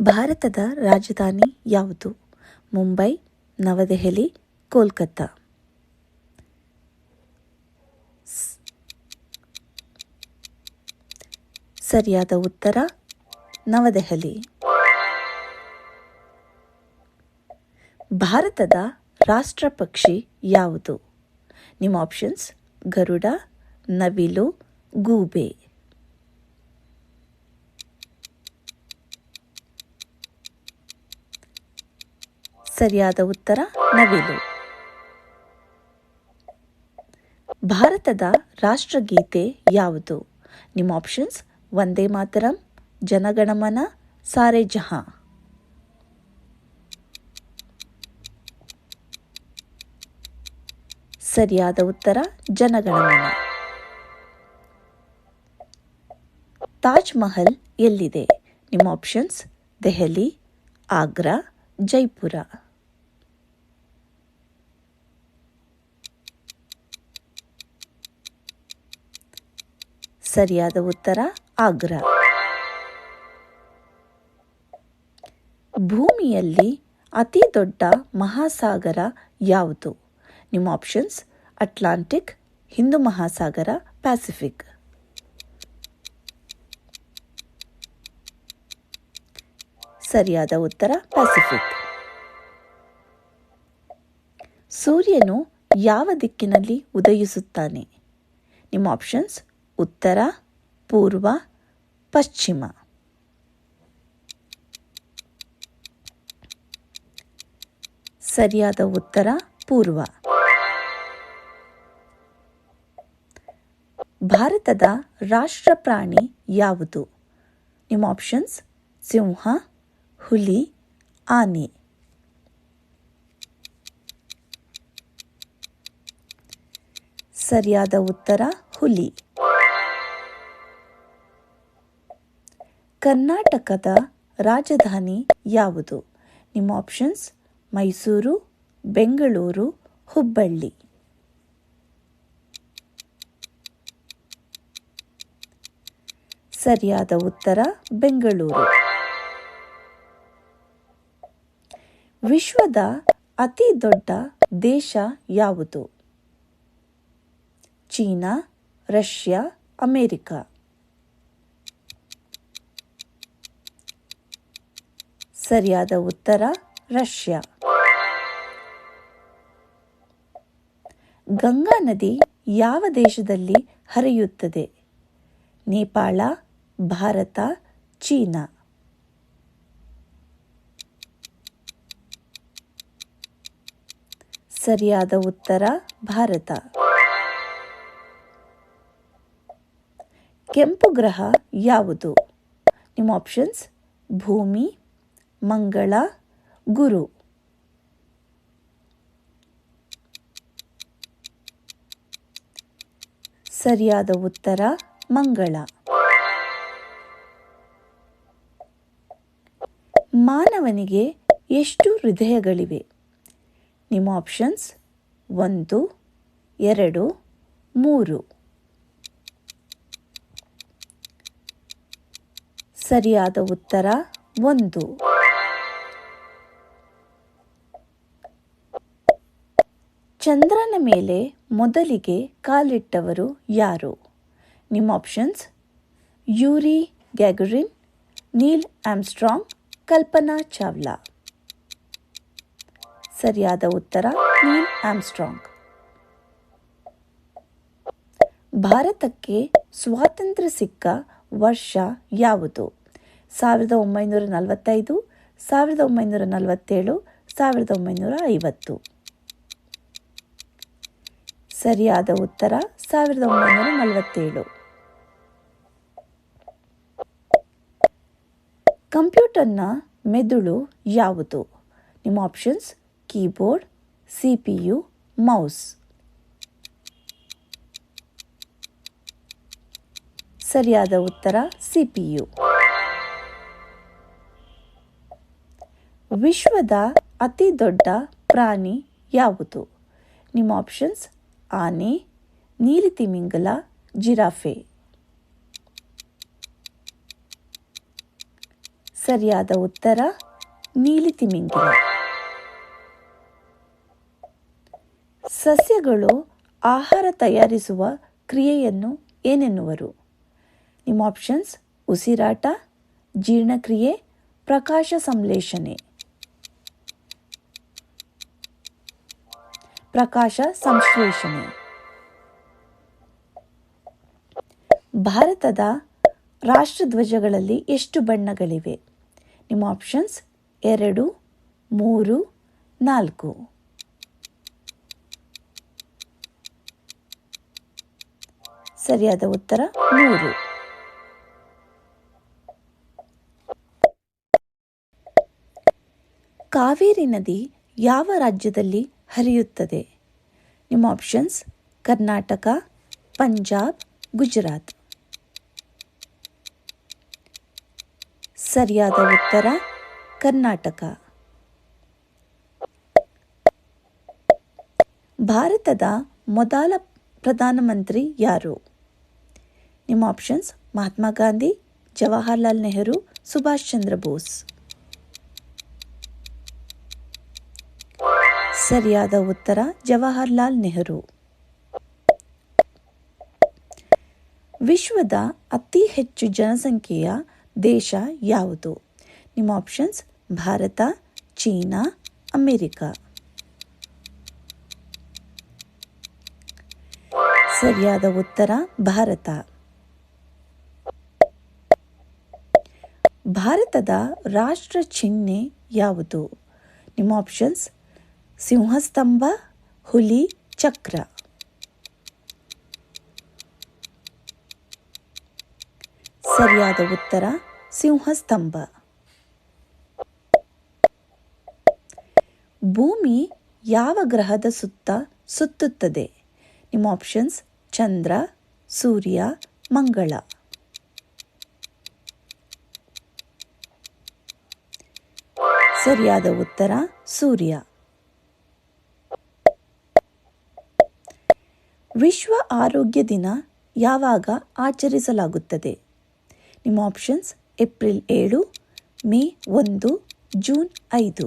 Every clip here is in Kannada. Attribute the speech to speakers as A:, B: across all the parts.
A: ಭಾರತದ ರಾಜಧಾನಿ ಯಾವುದು? ಮುಂಬೈ, ನವದೆಹಲಿ, ಕೋಲ್ಕತ್ತಾ. ಸರಿಯಾದ ಉತ್ತರ ನವದೆಹಲಿ. ಭಾರತದ ರಾಷ್ಟ್ರ ಪಕ್ಷಿ ಯಾವುದು? ನಿಮ್ಮ ಆಪ್ಷನ್ಸ್: ಗರುಡ, ನವಿಲು, ಗೂಬೆ. ಸರಿಯಾದ ಉತ್ತರ ನವಿಲು. ಭಾರತದ ರಾಷ್ಟ್ರಗೀತೆ ಯಾವುದು? ನಿಮ್ಮ ಆಪ್ಷನ್ಸ್: ವಂದೇ ಮಾತರಂ, ಜನಗಣಮನ, ಸಾರೆ ಜಹಾಂ. ಸರಿಯಾದ ಉತ್ತರ ಜನಗಣಮನ. ತಾಜ್ ಮಹಲ್ ಎಲ್ಲಿದೆ? ನಿಮ್ಮ ಆಪ್ಷನ್ಸ್: ದೆಹಲಿ, ಆಗ್ರಾ, ಜೈಪುರ. ಸರಿಯಾದ ಉತ್ತರ ಆಗ್ರಾ. ಭೂಮಿಯಲ್ಲಿ ಅತಿ ದೊಡ್ಡ ಮಹಾಸಾಗರ ಯಾವುದು? ನಿಮ್ಮ ಆಪ್ಷನ್ಸ್: ಅಟ್ಲಾಂಟಿಕ್, ಹಿಂದೂ ಮಹಾಸಾಗರ, ಪ್ಯಾಸಿಫಿಕ್. ಸರಿಯಾದ ಉತ್ತರ ಪ್ಯಾಸಿಫಿಕ್. ಸೂರ್ಯನು ಯಾವ ದಿಕ್ಕಿನಲ್ಲಿ ಉದಯಿಸುತ್ತಾನೆ? ನಿಮ್ಮ ಆಪ್ಷನ್ಸ್: ಉತ್ತರ, ಪೂರ್ವ, ಪಶ್ಚಿಮ. ಸರಿಯಾದ ಉತ್ತರ ಪೂರ್ವ. ಭಾರತದ ರಾಷ್ಟ್ರ ಪ್ರಾಣಿ ಯಾವುದು? ನಿಮ್ಮ ಆಪ್ಷನ್ಸ್: ಸಿಂಹ, ಹುಲಿ, ಆನೆ. ಸರಿಯಾದ ಉತ್ತರ ಹುಲಿ. ಕರ್ನಾಟಕದ ರಾಜಧಾನಿ ಯಾವುದು? ನಿಮ್ಮ ಆಪ್ಷನ್ಸ್: ಮೈಸೂರು, ಬೆಂಗಳೂರು, ಹುಬ್ಬಳ್ಳಿ. ಸರಿಯಾದ ಉತ್ತರ ಬೆಂಗಳೂರು. ವಿಶ್ವದ ಅತಿ ದೊಡ್ಡ ದೇಶ ಯಾವುದು? China, Russia, America. ಸರಿಯಾದ ಉತ್ತರ ರಷ್ಯಾ. ಗಂಗಾ ನದಿ ಯಾವ ದೇಶದಲ್ಲಿ ಹರಿಯುತ್ತದೆ? ನೇಪಾಳ, ಭಾರತ, ಚೀನಾ. ಸರಿಯಾದ ಉತ್ತರ ಭಾರತ. ಕೆಂಪು ಗ್ರಹ ಯಾವುದು? ನಿಮ್ಮ ಆಪ್ಷನ್ಸ್: ಭೂಮಿ, ಮಂಗಳ, ಗುರು. ಸರಿಯಾದ ಉತ್ತರ ಮಂಗಳ. ಮಾನವನಿಗೆ ಎಷ್ಟು ಹೃದಯಗಳಿವೆ? ನಿಮ್ಮ ಆಪ್ಷನ್ಸ್: 1, 2, 3. ಸರಿಯಾದ ಉತ್ತರ 1. ಚಂದ್ರನ ಮೇಲೆ ಮೊದಲಿಗೆ ಕಾಲಿಟ್ಟವರು ಯಾರು? ನಿಮ್ಮ options: Yuri ಗ್ಯಾಗರಿನ್, Neel Armstrong, Kalpana Chawla. ಸರಿಯಾದ ಉತ್ತರ ನೀಲ್ ಆರ್ಮ್ಸ್ಟ್ರಾಂಗ್. ಭಾರತಕ್ಕೆ ಸ್ವಾತಂತ್ರ್ಯ ಸಿಕ್ಕ ವರ್ಷ ಯಾವುದು? 1945, 1947, 1950. ಸರಿಯಾದ ಉತ್ತರ 1947. ಕಂಪ್ಯೂಟರ್ನ ಮೆದುಳು ಯಾವುದು? ನಿಮ್ಮ ಆಪ್ಷನ್ಸ್: ಕೀಬೋರ್ಡ್, ಸಿಪಿಯು, ಮೌಸ್. ಸರಿಯಾದ ಉತ್ತರ ಸಿಪಿಯು. ವಿಶ್ವದ ಅತಿ ದೊಡ್ಡ ಪ್ರಾಣಿ ಯಾವುದು? ನಿಮ್ಮ ಆಪ್ಷನ್ಸ್: ಆನೆ, ನೀಲಿತಿಮಿಂಗಲ, ಜಿರಾಫೆ. ಸರಿಯಾದ ಉತ್ತರ ನೀಲಿ ತಿಮಿಂಗಿಲ. ಸಸ್ಯಗಳು ಆಹಾರ ತಯಾರಿಸುವ ಕ್ರಿಯೆಯನ್ನು ಏನೆನ್ನುವರು? ನಿಮ್ಮ ಆಪ್ಷನ್ಸ್: ಉಸಿರಾಟ, ಜೀರ್ಣಕ್ರಿಯೆ, ಪ್ರಕಾಶ ಸಂಶ್ಲೇಷಣೆ. ಪ್ರಕಾಶ ಸಂಶ್ಲೇಷಣೆ. ಭಾರತದ ರಾಷ್ಟ್ರಧ್ವಜಗಳಲ್ಲಿ ಎಷ್ಟು ಬಣ್ಣಗಳಿವೆ? ನಿಮ್ಮ ಆಪ್ಷನ್ಸ್: 2, 3, 4. ಸರಿಯಾದ ಉತ್ತರ 3. ಕಾವೇರಿ ನದಿ ಯಾವ ರಾಜ್ಯದಲ್ಲಿ ಹರಿಯುತ್ತದೆ? ನಿಮ್ಮ ಆಪ್ಷನ್ಸ್: ಕರ್ನಾಟಕ, ಪಂಜಾಬ್, ಗುಜರಾತ್. ಸರಿಯಾದ ಉತ್ತರ ಕರ್ನಾಟಕ. ಭಾರತದ ಮೊದಲ ಪ್ರಧಾನಮಂತ್ರಿ ಯಾರು? ನಿಮ್ಮ ಆಪ್ಷನ್ಸ್: ಮಹಾತ್ಮ ಗಾಂಧಿ, ಜವಾಹರ್ಲಾಲ್ ನೆಹರು, ಸುಭಾಷ್ ಚಂದ್ರ ಬೋಸ್. ಸರಿಯಾದ ಉತ್ತರ ಜವಾಹರ್ಲಾಲ್ ನೆಹರು. ವಿಶ್ವದ ಅತಿ ಹೆಚ್ಚು ಜನಸಂಖ್ಯೆಯ ದೇಶ ಯಾವುದು? ನಿಮ್ಮ ಆಪ್ಷನ್ಸ್: ಭಾರತ, ಚೀನಾ, ಅಮೆರಿಕ. ಸರಿಯಾದ ಉತ್ತರ ಭಾರತ. ಭಾರತದ ರಾಷ್ಟ್ರ ಚಿಹ್ನೆ ಯಾವುದು? ನಿಮ್ಮ ಆಪ್ಷನ್ಸ್: ಸಿಂಹಸ್ತಂಭ, ಹುಲಿ, ಚಕ್ರ. ಸರಿಯಾದ ಉತ್ತರ ಸಿಂಹಸ್ತಂಭ. ಭೂಮಿ ಯಾವ ಗ್ರಹದ ಸುತ್ತ ಸುತ್ತುತ್ತದೆ? ನಿಮ್ಮ ಆಪ್ಷನ್ಸ್: ಚಂದ್ರ, ಸೂರ್ಯ, ಮಂಗಳ. ಸರಿಯಾದ ಉತ್ತರ ಸೂರ್ಯ. ವಿಶ್ವ ಆರೋಗ್ಯ ದಿನ ಯಾವಾಗ ಆಚರಿಸಲಾಗುತ್ತದೆ? ನಿಮ್ಮ ಆಪ್ಷನ್ಸ್: ಏಪ್ರಿಲ್ 7, ಮೇ 1, ಜೂನ್ 5.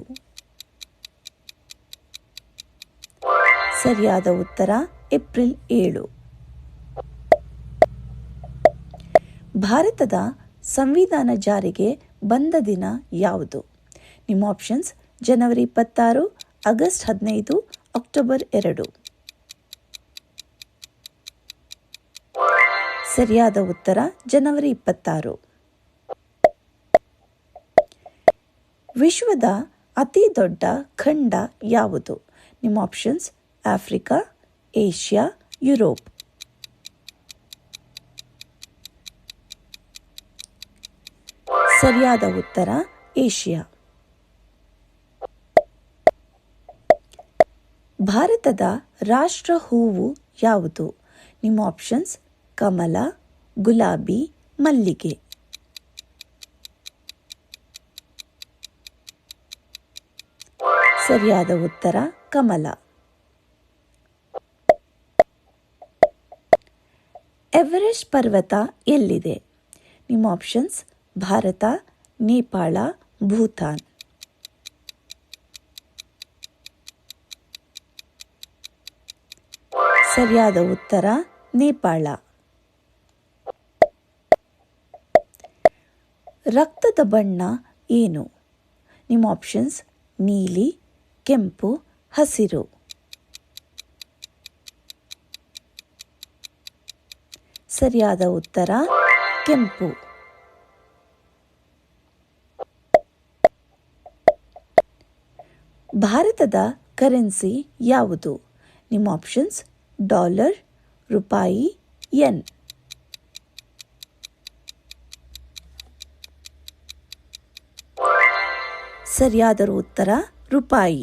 A: ಸರಿಯಾದ ಉತ್ತರ ಏಪ್ರಿಲ್ 7. ಭಾರತದ ಸಂವಿಧಾನ ಜಾರಿಗೆ ಬಂದ ದಿನ ಯಾವುದು? ನಿಮ್ಮ ಆಪ್ಷನ್ಸ್: ಜನವರಿ 26, ಆಗಸ್ಟ್ 15, ಅಕ್ಟೋಬರ್ 2. ಸರಿಯಾದ ಉತ್ತರ ಜನವರಿ 26. ವಿಶ್ವದ ಅತಿ ದೊಡ್ಡ ಖಂಡ ಯಾವುದು? ನಿಮ್ಮ ಆಪ್ಷನ್ಸ್: ಆಫ್ರಿಕಾ, ಏಷ್ಯಾ, ಯುರೋಪ್. ಸರಿಯಾದ ಉತ್ತರ ಏಷ್ಯಾ. ಭಾರತದ ರಾಷ್ಟ್ರ ಹೂವು ಯಾವುದು? ನಿಮ್ಮ ಆಪ್ಷನ್ಸ್: ಕಮಲ, ಗುಲಾಬಿ, ಮಲ್ಲಿಗೆ. ಸರಿಯಾದ ಉತ್ತರ ಕಮಲ. ಎವರೆಸ್ಟ್ ಪರ್ವತ ಎಲ್ಲಿದೆ? ನಿಮ್ಮ ಆಪ್ಷನ್ಸ್: ಭಾರತ, ನೇಪಾಳ, ಭೂತಾನ್. ಸರಿಯಾದ ಉತ್ತರ ನೇಪಾಳ. ರಕ್ತದ ಬಣ್ಣ ಏನು? ನಿಮ್ಮ ಆಪ್ಷನ್ಸ್: ನೀಲಿ, ಕೆಂಪು, ಹಸಿರು. ಸರಿಯಾದ ಉತ್ತರ ಕೆಂಪು. ಭಾರತದ ಕರೆನ್ಸಿ ಯಾವುದು? ನಿಮ್ಮ ಆಪ್ಷನ್ಸ್: ಡಾಲರ್, ರೂಪಾಯಿ, ಯೆನ್. ಸರಿಯಾದ ಉತ್ತರ ರೂಪಾಯಿ.